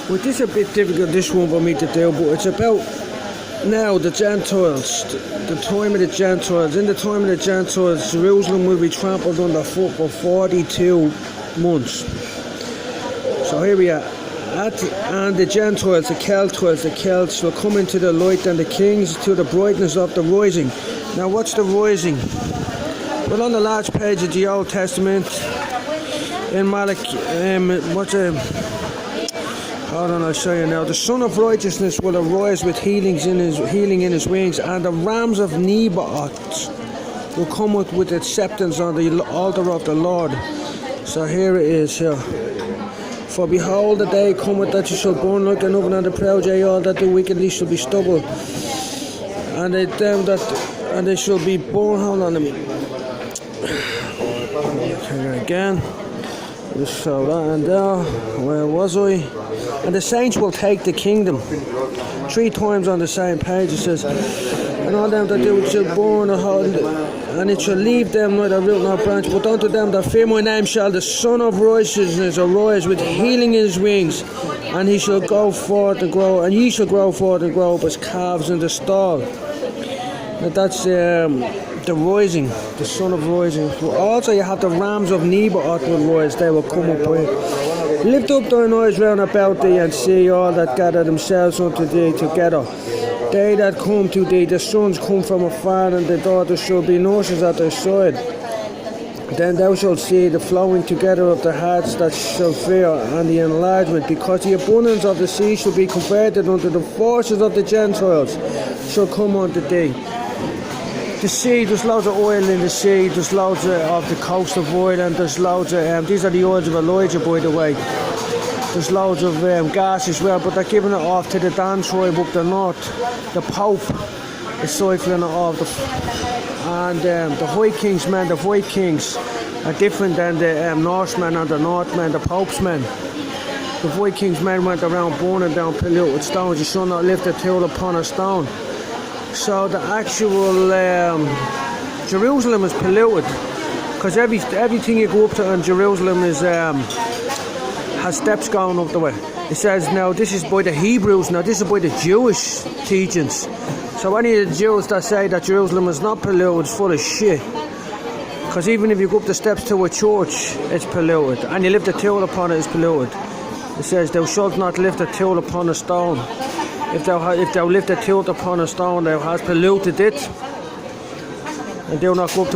Well, this is a bit difficult, this one for me to do, but it's about now the Gentiles, the time of the Gentiles. In the time of the Gentiles, Jerusalem will be trampled underfoot for 42 months. So here we are. And the Gentiles, the Celts will come into the light, and the kings to the brightness of the rising. Now what's the rising? Well, on the last page of the Old Testament, in Malachi, hold on, I'll show you now. The Son of Righteousness will arise with healing in his wings, and the rams of Nebaioth will come up with acceptance on the altar of the Lord. So here it is here. For behold, the day cometh that you shall burn like an oven, and the proud, yea, all that do wickedly shall be stubble. And they shall be born. Hold on a minute. Okay, again. Just show that and there. Where was I? And the saints will take the kingdom. 3 times on the same page it says, and all them that do it shall born and it shall leave them neither root nor branch, but unto them that fear my name shall the Son of Righteousness arise with healing in his wings, and he shall go forth and grow, and ye shall grow forth and grow up as calves in the stall. Now that's the rising, the Son of Rising. Also you have the rams of Nebaioth will rise, they will come up with. Lift up thine eyes round about thee, and see all that gather themselves unto thee together. They that come to thee, the sons come from afar, and the daughters shall be nurses at thy side. Then thou shalt see the flowing together of the hearts that shall fear, and the enlargement, because the abundance of the sea shall be converted unto the forces of the Gentiles shall come unto thee. The sea, there's loads of oil in the sea, there's loads of the coast of oil, and there's loads of, these are the oils of Elijah, by the way. There's loads of gas as well, but they're giving it off to the Dan tribe up the north. The Pope is cycling it off. And the Vikings, man, the Vikings are different than the Norsemen and the Northmen, the Pope's men. The Vikings men went around burning down polluted stones. You shall not lift a tool upon a stone. So the actual Jerusalem is polluted, because everything you go up to in Jerusalem is has steps going up the way. It says now this is by the Hebrews, now this is by the Jewish teachings. So any of the Jews that say that Jerusalem is not polluted is full of shit. Because even if you go up the steps to a church, it's polluted. And you lift a tool upon it, it's polluted. It says thou shalt not lift a tool upon a stone. If thou lift a tool upon a stone, thou hast polluted it. And do not go up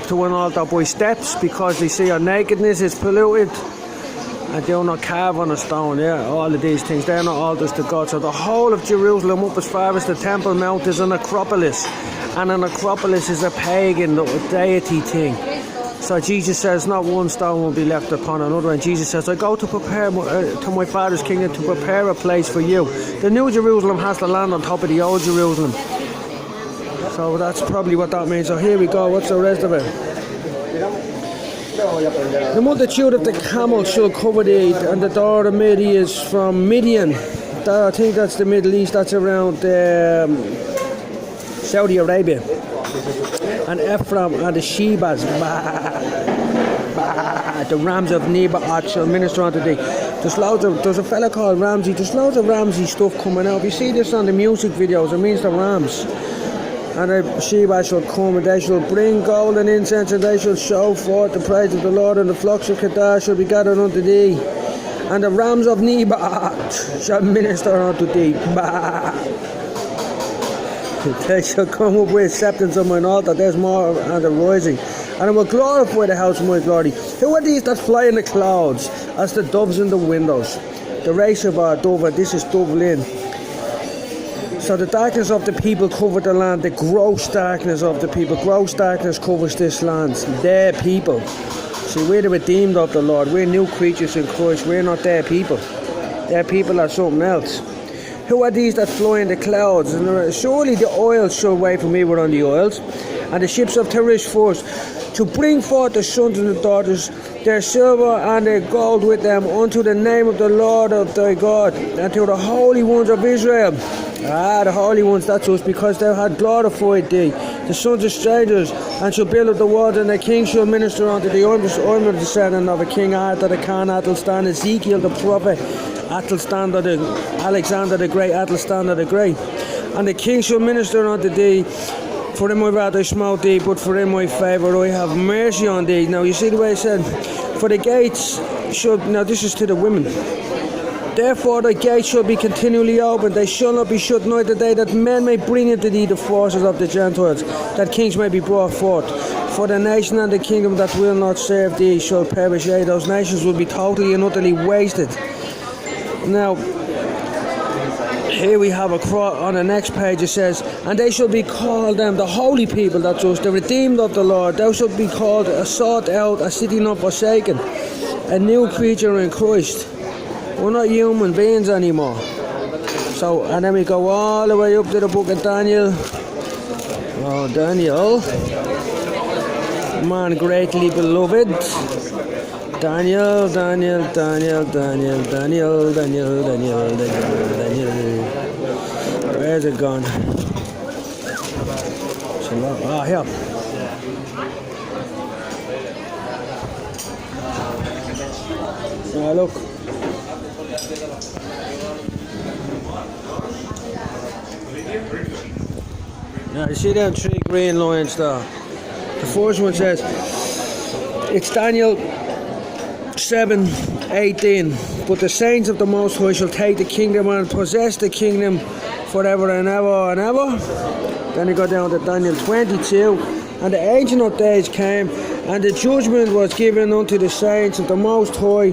to an altar by steps, because they see your nakedness is polluted. And do not carve on a stone, all of these things, they're not altars to God. So the whole of Jerusalem up as far as the Temple Mount is an acropolis. And an acropolis is a pagan deity thing. So Jesus says not one stone will be left upon another. And Jesus says, I go to prepare to my Father's kingdom to prepare a place for you. The New Jerusalem has to land on top of the Old Jerusalem. So that's probably what that means. So here we go, what's the rest of it? The multitude of the camels shall cover thee, and the door of Midian is from Midian. I think that's the Middle East, that's around Saudi Arabia. And Ephraim and the Shebas, the rams of Nebaioth shall minister unto thee. There's a fella called Ramsey, there's loads of Ramsey stuff coming out. If you see this on the music videos, it means the rams. And the Sheba shall come, and they shall bring gold and incense, and they shall show forth the praise of the Lord, and the flocks of Kedar shall be gathered unto thee, and the rams of Nebaioth shall minister unto thee. They shall come up with acceptance on mine altar. There's more and the rising, and I will glorify the house of my glory. Who are these that fly in the clouds, as the doves in the windows? The race of our dove, this is Dublin. So the darkness of the people covered the land, the gross darkness of the people. Gross darkness covers this land. Their people. See, we're the redeemed of the Lord. We're new creatures in Christ. We're not their people. Their people are something else. Who are these that fly in the clouds? And surely the oils shall wait for me were on the oils, and the ships of Tarish first, to bring forth the sons and the daughters, their silver and their gold with them, unto the name of the Lord of thy God, and to the holy ones of Israel. The holy ones, that's us, because thou had glorified thee, the sons of strangers, and shall build up the walls, and the king shall minister unto thee. I'm the descendant of a king Arthur the Khan Athelstan, Ezekiel the prophet, Alexander the Great, Athelstan the Great. And the king shall minister unto thee, for in my wrath I smote thee, but for in my favour I have mercy on thee. Now you see the way it said, for the gates should, now this is to the women. Therefore the gates shall be continually open, they shall not be shut night or day, that men may bring into thee the forces of the Gentiles, that kings may be brought forth. For the nation and the kingdom that will not serve thee shall perish. Yea, those nations will be totally and utterly wasted. Now, here we have a cross on the next page. It says, and they shall be called them the holy people, that's us, the redeemed of the Lord. Thou shalt be called a sought out, a city not forsaken, a new creature in Christ. We're not human beings anymore. So, and then we go all the way up to the book of Daniel. Oh, Daniel, man greatly beloved. Daniel. Where's it gone? Here. Look. Now you see them 3 green lines there. The first one says, it's Daniel 7:18. But the saints of the Most High shall take the kingdom and possess the kingdom forever and ever and ever. Then you go down to Daniel 22. And the Ancient of Days came, and the judgment was given unto the saints of the Most High.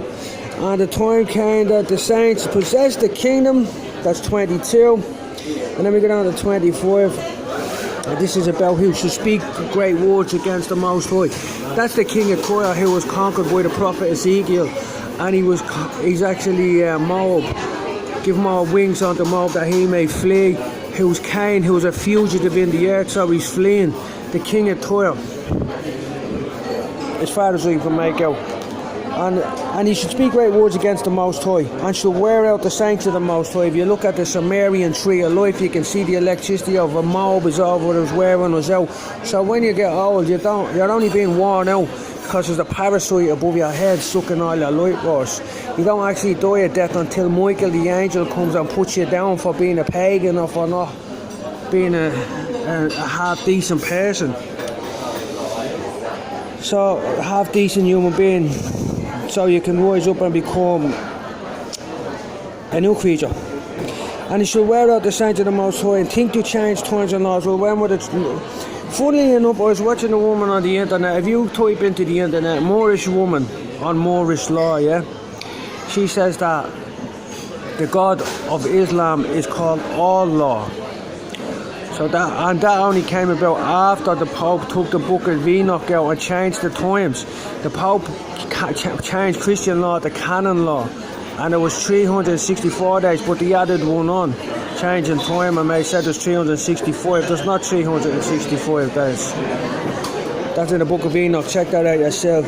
And the time came that the saints possessed the kingdom. That's 22. And then we go down to 25. And this is about who should speak great words against the Most High. That's the king of Tyre who was conquered by the prophet Ezekiel. And he's actually Moab. Give Moab wings unto Moab that he may flee. Who's Cain, who was a fugitive in the earth, so he's fleeing. The king of Tyre. As far as I can make out. And he should speak great words against the Most High, and shall wear out the saints of the Most High. If you look at the Sumerian tree of life, you can see the electricity of a Moab is over, is wearing us out. So when you get old, you're only being worn out because there's a parasite above your head sucking all your light force. You don't actually die of death until Michael the angel comes and puts you down for being a pagan or for not being a half decent person. So a half decent human being, so you can rise up and become a new creature. And he shall wear out the saints of the Most High, and think to change times and laws. Well, when would it? Funnily enough, I was watching a woman on the internet. If you type into the internet Moorish woman on Moorish law, yeah, she says that the God of Islam is called Allah. So that only came about after the Pope took the Book of Enoch out and changed the times. The Pope changed Christian law to canon law, and it was 364 days, but they added one on, changing time, and they said there's 365. There's not 365 days. That's in the Book of Enoch. Check that out yourself.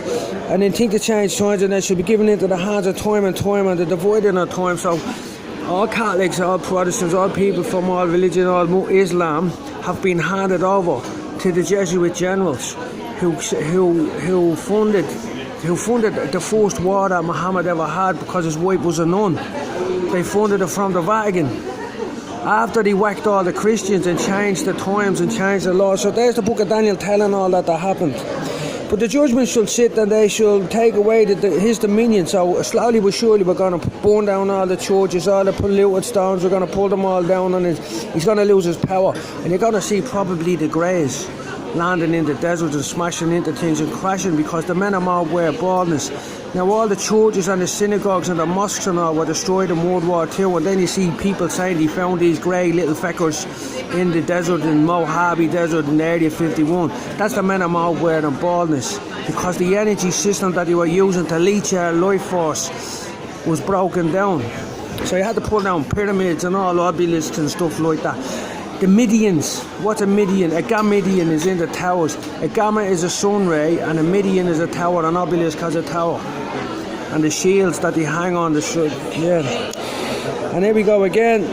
And then think to change times, and they should be given into the hands of time, and the dividing of time. So all Catholics, all Protestants, all people from all religion, all Islam have been handed over to the Jesuit generals who funded the first war that Muhammad ever had, because his wife was a nun. They funded it from the Vatican after they whacked all the Christians and changed the times and changed the laws. So there's the Book of Daniel telling all that happened. But the judgment shall sit, and they shall take away his dominion. So slowly but surely we're going to burn down all the churches, all the polluted stones. We're going to pull them all down, and he's going to lose his power. And you're going to see probably the greys landing in the desert and smashing into things and crashing, because the men of Moab wear baldness. Now all the churches and the synagogues and the mosques and all were destroyed in World War II, and then you see people saying they found these grey little feckers in the desert, in Mojave Desert in Area 51. That's the men of Moab wearing baldness, because the energy system that they were using to leech our life force was broken down. So you had to pull down pyramids and all obelisks and stuff like that. The Midians. What's a Midian? A Gamidian is in the towers. A Gamma is a sun ray, and a Midian is a tower. An obelisk has a tower. And the shields that they hang on the side. Yeah. And here we go again.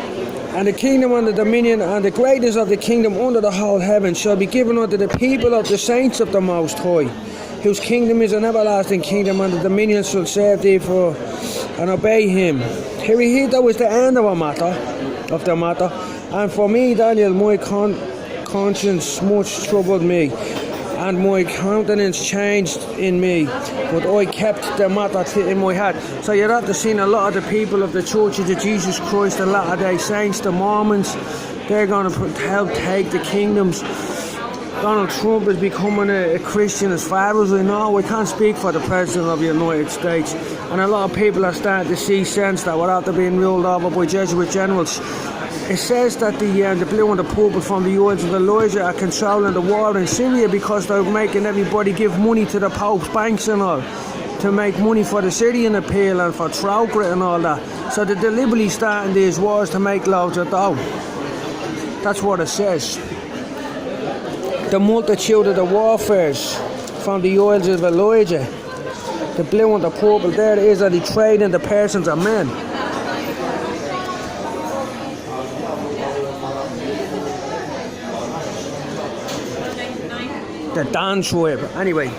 And the kingdom and the dominion and the greatness of the kingdom under the whole heaven shall be given unto the people of the saints of the Most High, whose kingdom is an everlasting kingdom, and the dominion shall serve thee for and obey him. Here that was the end of the matter. And for me, Daniel, my conscience much troubled me, and my countenance changed in me, but I kept the matter in my heart. So you're after seeing a lot of the people of the Churches of Jesus Christ, the Latter-day Saints, the Mormons, they're going to help take the kingdoms. Donald Trump is becoming a Christian as far as we know. We can't speak for the President of the United States. And a lot of people are starting to see sense that we're after being ruled over by Jesuit generals. It says that the blue and the purple from the Isles of Elijah are controlling the war in Syria because they're making everybody give money to the Pope's banks and all, to make money for the Syrian appeal and for Trowgrit and all that. So they're deliberately starting these wars to make loads of dough. That's what it says. The multitude of the warfares from the Isles of Elijah, the blue and the purple, there it is, that he trade in the persons of men. The Dan tribe. Anyway.